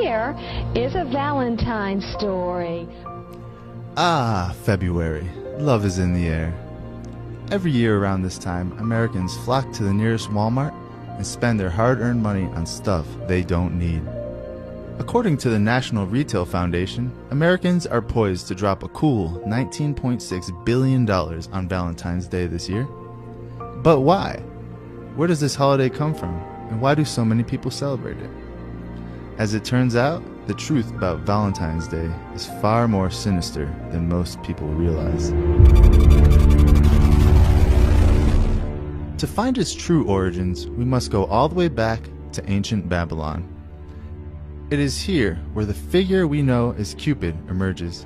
here is a Valentine story. Ah, February. Love is in the air. Every year around this time, Americans flock to the nearest Walmart and spend their hard-earned money on stuff they don't need. According to the National Retail Foundation, Americans are poised to drop a cool $19.6 billion on Valentine's Day this year. But why? Where does this holiday come from, and why do so many people celebrate it? As it turns out, the truth about Valentine's Day is far more sinister than most people realize. To find its true origins, we must go all the way back to ancient Babylon. It is here where the figure we know as Cupid emerges.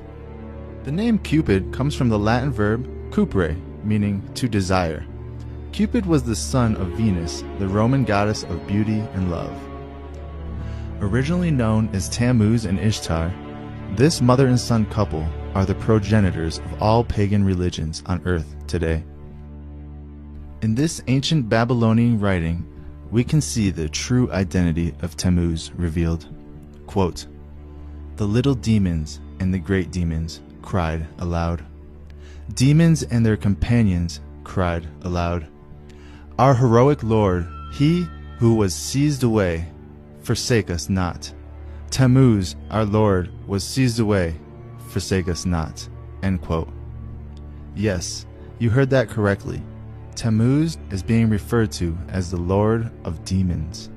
The name Cupid comes from the Latin verb cupere, meaning to desire. Cupid was the son of Venus, the Roman goddess of beauty and love. Originally known as Tammuz and Ishtar, this mother and son couple are the progenitors of all pagan religions on earth today. In this ancient Babylonian writing, we can see the true identity of Tammuz revealed. Quote, "The little demons and the great demons cried aloud. Demons and their companions cried aloud. Our heroic Lord, he who was seized away, forsake us not. Tammuz, our Lord, was seized away, forsake us not." End quote. Yes, you heard that correctly. Tammuz is being referred to as the Lord of Demons.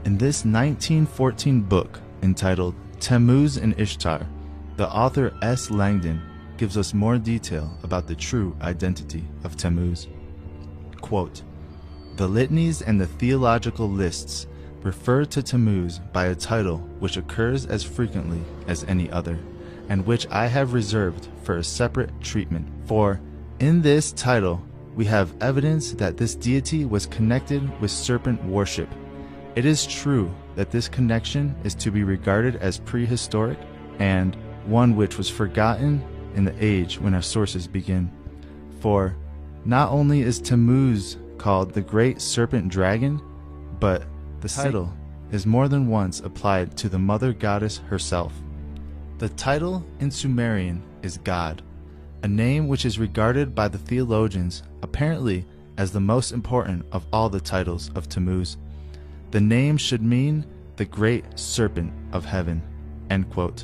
In this 1914 book entitled Tammuz and Ishtar, the author S. Langdon gives us more detail about the true identity of Tammuz. Quote, "The litanies and the theological lists refer to Tammuz by a title which occurs as frequently as any other, and which I have reserved for a separate treatment. For in this title we have evidence that this deity was connected with serpent worship. It is true that this connection is to be regarded as prehistoric and one which was forgotten in the age when our sources begin. For not only is Tammuz called the Great Serpent Dragon, but the title is more than once applied to the mother goddess herself. The title in Sumerian is God, a name which is regarded by the theologians apparently as the most important of all the titles of Tammuz. The name should mean the Great Serpent of Heaven." End quote.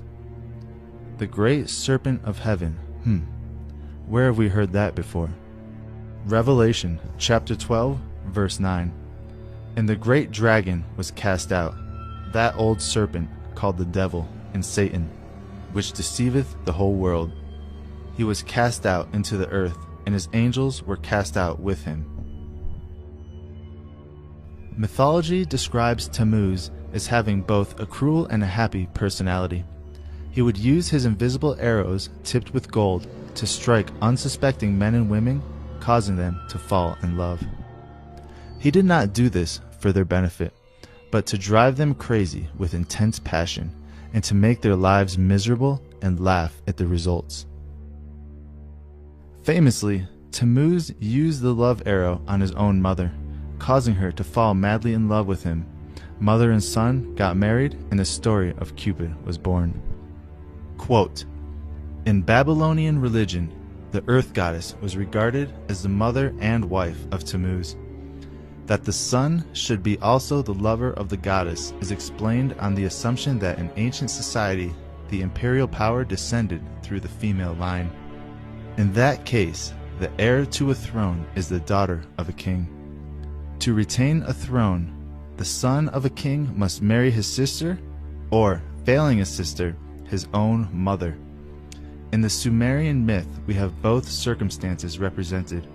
The Great Serpent of Heaven. Where have we heard that before? Revelation chapter 12, verse 9. "And the great dragon was cast out, that old serpent called the devil and Satan, which deceiveth the whole world. He was cast out into the earth, and his angels were cast out with him." Mythology describes Tammuz as having both a cruel and a happy personality. He would use his invisible arrows tipped with gold to strike unsuspecting men and women, causing them to fall in love. He did not do this for their benefit, but to drive them crazy with intense passion and to make their lives miserable and laugh at the results. Famously, Tammuz used the love arrow on his own mother, causing her to fall madly in love with him. Mother and son got married, and the story of Cupid was born. Quote, "In Babylonian religion, the earth goddess was regarded as the mother and wife of Tammuz. That the son should be also the lover of the goddess is explained on the assumption that in ancient society, the imperial power descended through the female line. In that case, the heir to a throne is the daughter of a king. To retain a throne, the son of a king must marry his sister, or, failing a sister, his own mother. In the Sumerian myth, we have both circumstances represented.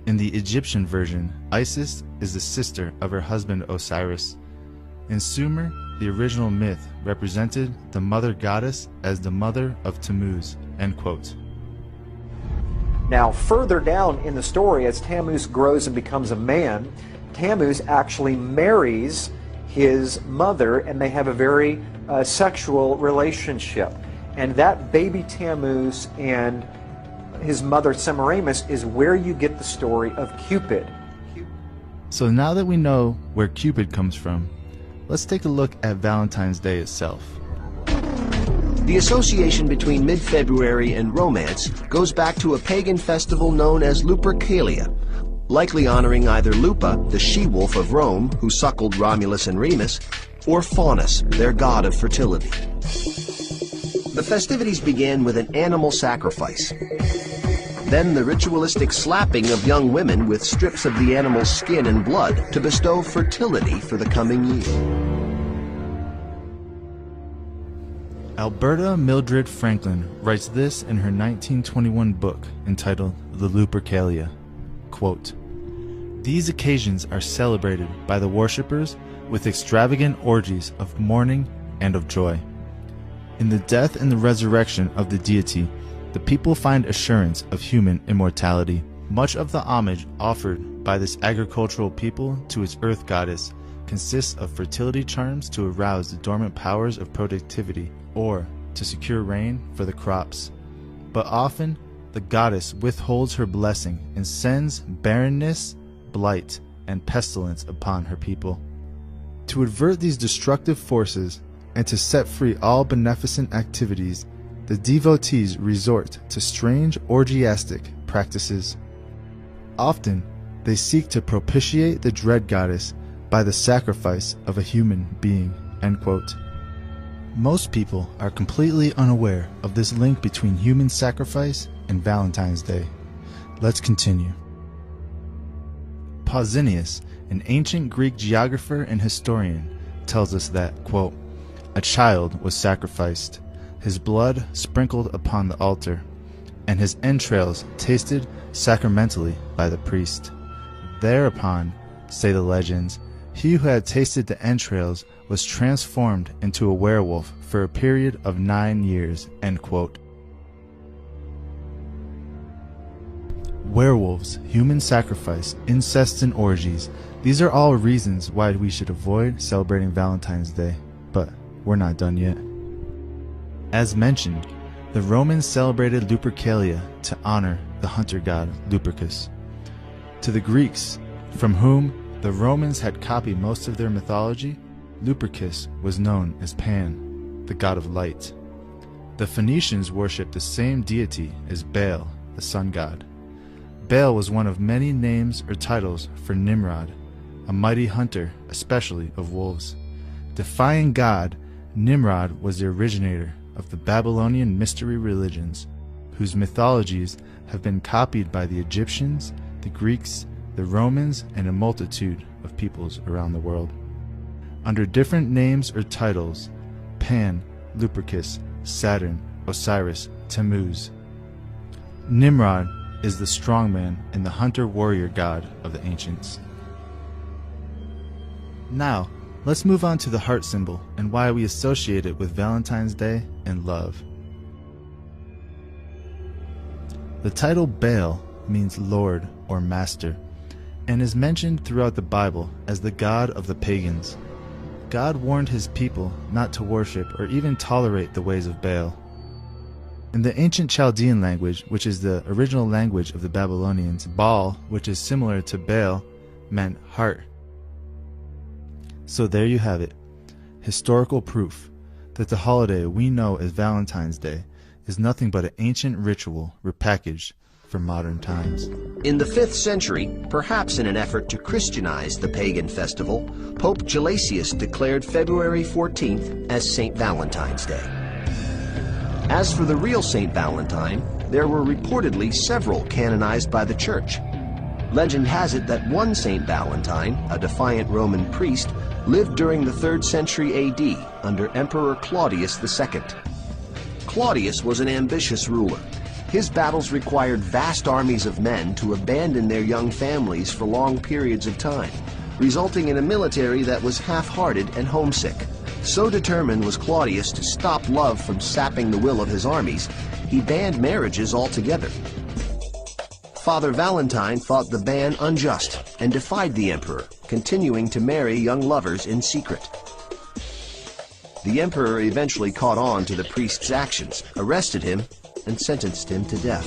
In the Egyptian version, Isis is the sister of her husband Osiris. In Sumer, the original myth represented the mother goddess as the mother of Tammuz." End quote. Now, further down in the story, as Tammuz grows and becomes a man, Tammuz actually marries his mother, and they have a very sexual relationship. And that baby Tammuz and his mother Semiramis is where you get the story of Cupid. So now that we know where Cupid comes from, let's take a look at Valentine's Day itself. The association between mid-February and romance goes back to a pagan festival known as Lupercalia, likely honoring either Lupa, the she-wolf of Rome, who suckled Romulus and Remus, or Faunus, their god of fertility. The festivities began with an animal sacrifice. Then the ritualistic slapping of young women with strips of the animal's skin and blood to bestow fertility for the coming year. Alberta Mildred Franklin writes this in her 1921 book entitled The Lupercalia. Quote, "These occasions are celebrated by the worshippers with extravagant orgies of mourning and of joy. In the death and the resurrection of the deity, the people find assurance of human immortality. Much of the homage offered by this agricultural people to its earth goddess consists of fertility charms to arouse the dormant powers of productivity or to secure rain for the crops. But often the goddess withholds her blessing and sends barrenness, blight, and pestilence upon her people. To avert these destructive forces and to set free all beneficent activities, the devotees resort to strange orgiastic practices. Often they seek to propitiate the dread goddess by the sacrifice of a human being." End quote. Most people are completely unaware of this link between human sacrifice and Valentine's Day. Let's continue. Pausanias, an ancient Greek geographer and historian, tells us that, quote, "A child was sacrificed, his blood sprinkled upon the altar, and his entrails tasted sacramentally by the priest. Thereupon, say the legends, he who had tasted the entrails was transformed into a werewolf for a period of 9 years." End quote. Werewolves, human sacrifice, incest, and orgies. These are all reasons why we should avoid celebrating Valentine's Day. But we're not done yet. As mentioned, the Romans celebrated Lupercalia to honor the hunter god Lupercus. To the Greeks, from whom the Romans had copied most of their mythology, Lupercus was known as Pan, the god of light. The Phoenicians worshipped the same deity as Baal, the sun god. Baal was one of many names or titles for Nimrod, a mighty hunter, especially of wolves. Defying God, Nimrod was the originator of the Babylonian mystery religions, whose mythologies have been copied by the Egyptians, the Greeks, the Romans, and a multitude of peoples around the world. Under different names or titles: Pan, Lupercus, Saturn, Osiris, Tammuz. Nimrod is the strongman and the hunter-warrior god of the ancients. Now, let's move on to the heart symbol and why we associate it with Valentine's Day and love. The title Baal means Lord or Master, and is mentioned throughout the Bible as the god of the pagans. God warned his people not to worship or even tolerate the ways of Baal. In the ancient Chaldean language, which is the original language of the Babylonians, Baal, which is similar to Baal, meant heart. So there you have it, historical proof that the holiday we know as Valentine's Day is nothing but an ancient ritual repackaged for modern times. In the 5th century, perhaps in an effort to Christianize the pagan festival, Pope Gelasius declared February 14th as St. Valentine's Day. As for the real St. Valentine, there were reportedly several canonized by the Church. Legend has it that one St. Valentine, a defiant Roman priest, lived during the 3rd century AD under Emperor Claudius II. Claudius was an ambitious ruler. His battles required vast armies of men to abandon their young families for long periods of time, resulting in a military that was half-hearted and homesick. So determined was Claudius to stop love from sapping the will of his armies, he banned marriages altogether. Father Valentine thought the ban unjust and defied the emperor, continuing to marry young lovers in secret. The emperor eventually caught on to the priest's actions, arrested him, and sentenced him to death.